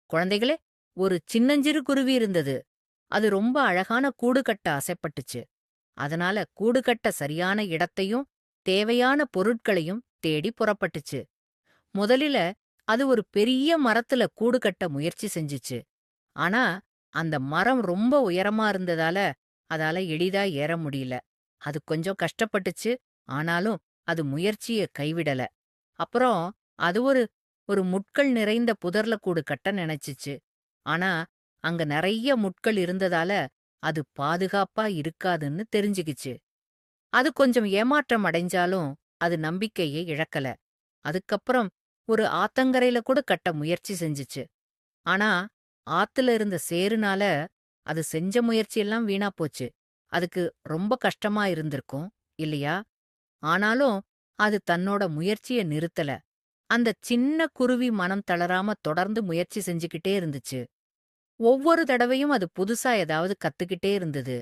குழந்தைகளே, ஒரு சின்னஞ்சிறு குருவி இருந்தது. அது ரொம்ப அழகான கூடு கட்ட ஆசைப்பட்டுச்சு. அதனால கூடு கட்ட சரியான இடத்தையும் தேவையான பொருட்களையும் தேடி புறப்பட்டுச்சு. முதலில அது ஒரு பெரிய மரத்துல கூடு கட்ட முயற்சி செஞ்சுச்சு. ஆனா அந்த மரம் ரொம்ப உயரமா இருந்ததால அதால எளிதா ஏற முடியல. அது கொஞ்சம் கஷ்டப்பட்டுச்சு. ஆனாலும் அது முயற்சிய கைவிடல. அப்புறம் அது ஒரு ஒரு முட்கள் நிறைந்த புதர்ல கூடு கட்ட நினைச்சுச்சு. ஆனா அங்க நெறைய முட்கள் இருந்ததால அது பாதுகாப்பா இருக்காதுன்னு தெரிஞ்சுக்கிச்சு. அது கொஞ்சம் ஏமாற்றம் அடைஞ்சாலும் அது நம்பிக்கையை இழக்கல. அதுக்கப்புறம் ஒரு ஆத்தங்கரையில கூட கட்ட முயற்சி செஞ்சுச்சு. ஆனா ஆத்துல இருந்த சேறுனால அது செஞ்ச முயற்சியெல்லாம் வீணா போச்சு. அதுக்கு ரொம்ப கஷ்டமா இருந்திருக்கும், இல்லையா? ஆனாலும் அது தன்னோட முயற்சிய நிறுத்தல. அந்த சின்ன குருவி மனம் தளராம தொடர்ந்து முயற்சி செஞ்சுக்கிட்டே இருந்துச்சு. ஒவ்வொரு தடவையும் அது புதுசா ஏதாவது கத்துக்கிட்டே இருந்தது.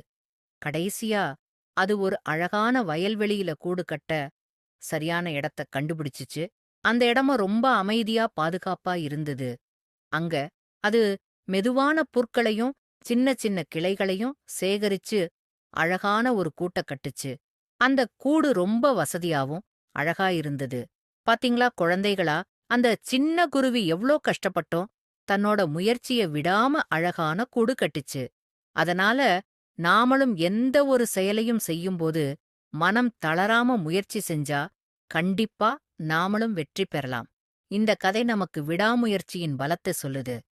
கடைசியா அது ஒரு அழகான வயல்வெளியில கூடு கட்ட சரியான இடத்த கண்டுபிடிச்சுச்சு. அந்த இடமும் ரொம்ப அமைதியா பாதுகாப்பா இருந்தது. அங்க அது மெதுவான புற்களையும் சின்ன சின்ன கிளைகளையும் சேகரிச்சு அழகான ஒரு கூட்ட கட்டுச்சு. அந்த கூடு ரொம்ப வசதியாவும் அழகா இருந்தது. பாத்தீங்களா குழந்தைகளா, அந்த சின்ன குருவி எவ்ளோ கஷ்டப்பட்டும் தன்னோட முயற்சிய விடாம அழகான கூடு கட்டுச்சு. அதனால நாமளும் எந்த ஒரு செயலையும் செய்யும்போது மனம் தளராம முயற்சி செஞ்சா கண்டிப்பா நாமளும் வெற்றி பெறலாம். இந்த கதை நமக்கு விடாமுயற்சியின் பலத்தை சொல்லுது.